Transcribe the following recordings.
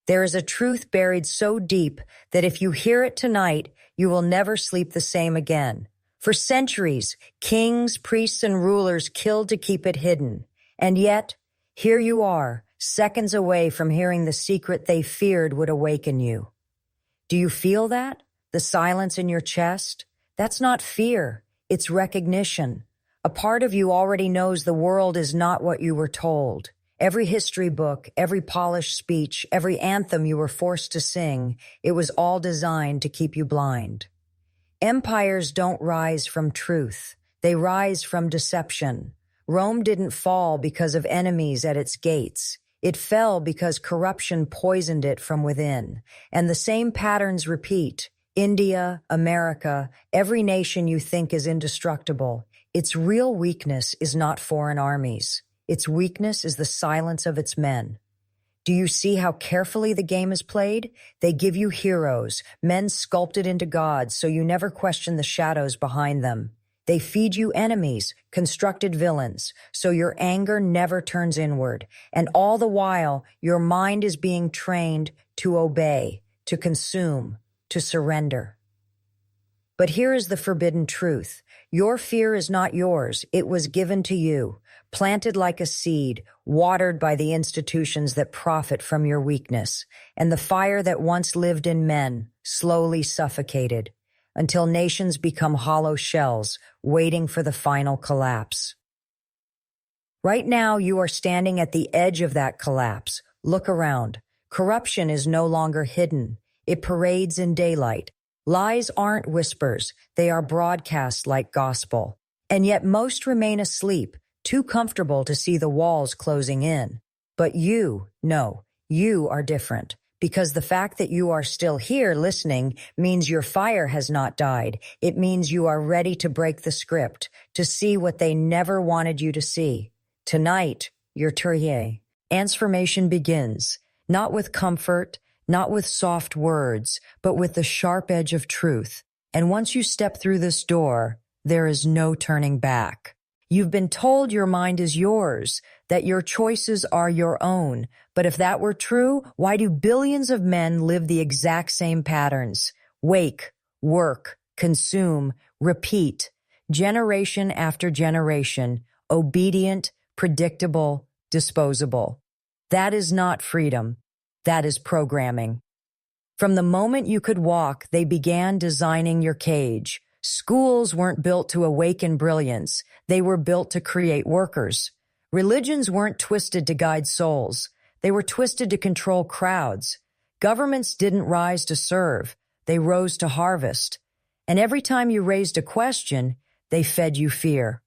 There is a truth buried so deep that if you hear it tonight, you will never sleep the same again. For centuries, kings, priests, and rulers killed to keep it hidden. And yet, here you are, seconds away from hearing the secret they feared would awaken you. Do you feel that? The silence in your chest? That's not fear, it's recognition. A part of you already knows the world is not what you were told. Every history book, every polished speech, every anthem you were forced to sing, it was all designed to keep you blind. Empires don't rise from truth. They rise from deception. Rome didn't fall because of enemies at its gates. It fell because corruption poisoned it from within. And the same patterns repeat. India, America, every nation you think is indestructible. Its real weakness is not foreign armies. Its weakness is the silence of its men. Do you see how carefully the game is played? They give you heroes, men sculpted into gods, so you never question the shadows behind them. They feed you enemies, constructed villains, so your anger never turns inward. And all the while, your mind is being trained to obey, to consume, to surrender. But here is the forbidden truth. Your fear is not yours. It was given to you, planted like a seed, watered by the institutions that profit from your weakness, and the fire that once lived in men, slowly suffocated, until nations become hollow shells, waiting for the final collapse. Right now, you are standing at the edge of that collapse. Look around. Corruption is no longer hidden. It parades in daylight. Lies aren't whispers. They are broadcast like gospel. And yet most remain asleep, too comfortable to see the walls closing in. But you are different. Because the fact that you are still here listening means your fire has not died. It means you are ready to break the script, to see what they never wanted you to see. Tonight, your transformation begins, not with comfort, not with soft words, but with the sharp edge of truth. And once you step through this door, there is no turning back. You've been told your mind is yours, that your choices are your own. But if that were true, why do billions of men live the exact same patterns? Wake, work, consume, repeat, generation after generation, obedient, predictable, disposable. That is not freedom. That is programming. From the moment you could walk, they began designing your cage. Schools weren't built to awaken brilliance. They were built to create workers. Religions weren't twisted to guide souls. They were twisted to control crowds. Governments didn't rise to serve. They rose to harvest. And every time you raised a question, they fed you fear.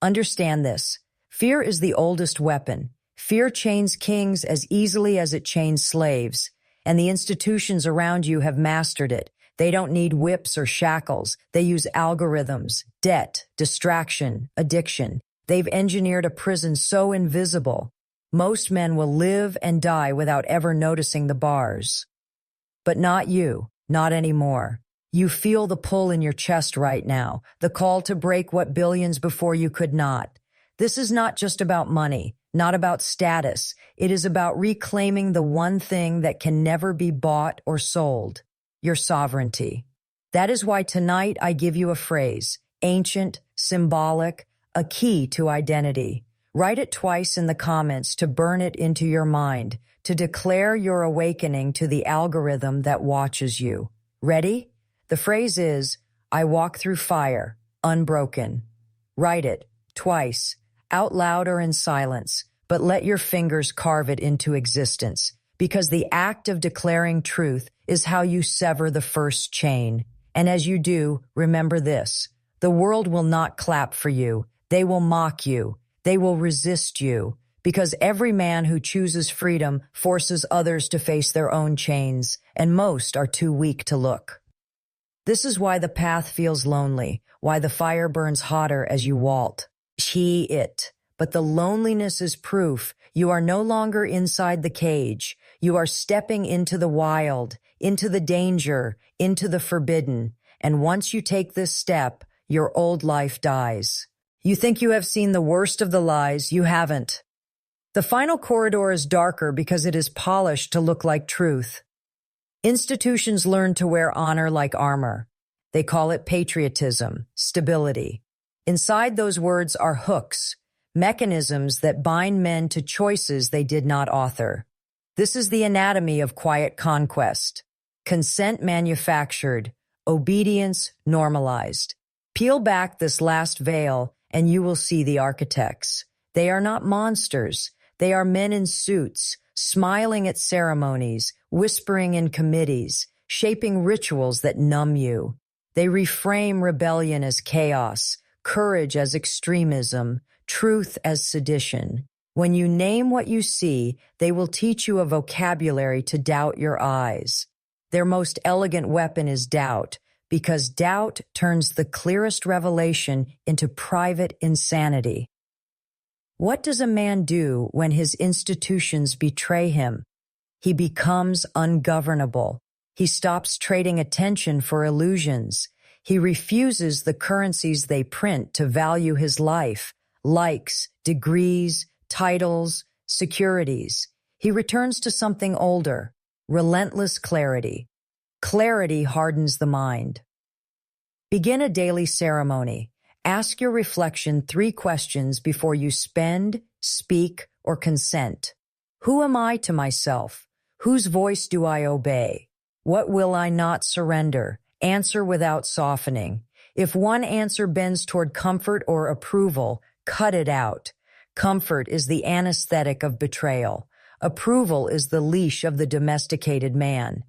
Understand this. Fear is the oldest weapon. Fear chains kings as easily as it chains slaves, and the institutions around you have mastered it. They don't need whips or shackles. They use algorithms, debt, distraction, addiction. They've engineered a prison so invisible, most men will live and die without ever noticing the bars. But not you, not anymore. You feel the pull in your chest right now, the call to break what billions before you could not. This is not just about money. Not about status. It is about reclaiming the one thing that can never be bought or sold, your sovereignty. That is why tonight I give you a phrase, ancient, symbolic, a key to identity. Write it twice in the comments to burn it into your mind, to declare your awakening to the algorithm that watches you. Ready? The phrase is, I walk through fire, unbroken. Write it twice. Out loud or in silence, but let your fingers carve it into existence, because the act of declaring truth is how you sever the first chain. And as you do, remember this, the world will not clap for you. They will mock you. They will resist you, because every man who chooses freedom forces others to face their own chains, and most are too weak to look. This is why the path feels lonely, why the fire burns hotter as you waltz. But the loneliness is proof you are no longer inside the cage. You are stepping into the wild, into the danger, into the forbidden. And once you take this step, your old life dies. You think you have seen the worst of the lies. You haven't. The final corridor is darker because it is polished to look like truth. Institutions learn to wear honor like armor. They call it patriotism, stability. Inside those words are hooks, mechanisms that bind men to choices they did not author. This is the anatomy of quiet conquest. Consent manufactured, obedience normalized. Peel back this last veil and you will see the architects. They are not monsters. They are men in suits, smiling at ceremonies, whispering in committees, shaping rituals that numb you. They reframe rebellion as chaos, courage as extremism, truth as sedition. When you name what you see, they will teach you a vocabulary to doubt your eyes. Their most elegant weapon is doubt, because doubt turns the clearest revelation into private insanity. What does a man do when his institutions betray him? He becomes ungovernable. He stops trading attention for illusions. He refuses the currencies they print to value his life, likes, degrees, titles, securities. He returns to something older, relentless clarity. Clarity hardens the mind. Begin a daily ceremony. Ask your reflection 3 questions before you spend, speak, or consent. Who am I to myself? Whose voice do I obey? What will I not surrender? Answer without softening. If one answer bends toward comfort or approval, cut it out. Comfort is the anesthetic of betrayal. Approval is the leash of the domesticated man.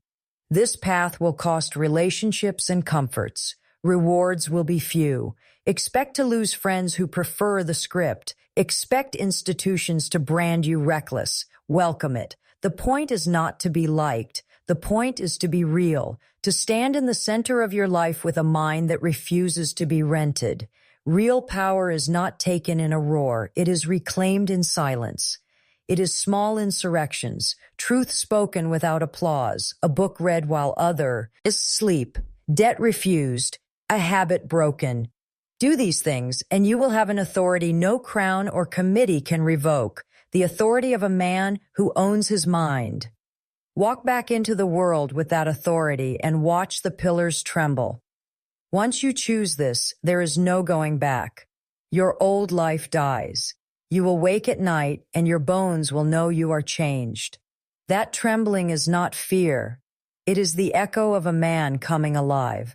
This path will cost relationships and comforts. Rewards will be few. Expect to lose friends who prefer the script. Expect institutions to brand you reckless. Welcome it. The point is not to be liked. The point is to be real, to stand in the center of your life with a mind that refuses to be rented. Real power is not taken in a roar. It is reclaimed in silence. It is small insurrections, truth spoken without applause, a book read while other is asleep, debt refused, a habit broken. Do these things, and you will have an authority no crown or committee can revoke, the authority of a man who owns his mind. Walk back into the world with that authority and watch the pillars tremble. Once you choose this, there is no going back. Your old life dies. You will wake at night, and your bones will know you are changed. That trembling is not fear. It is the echo of a man coming alive.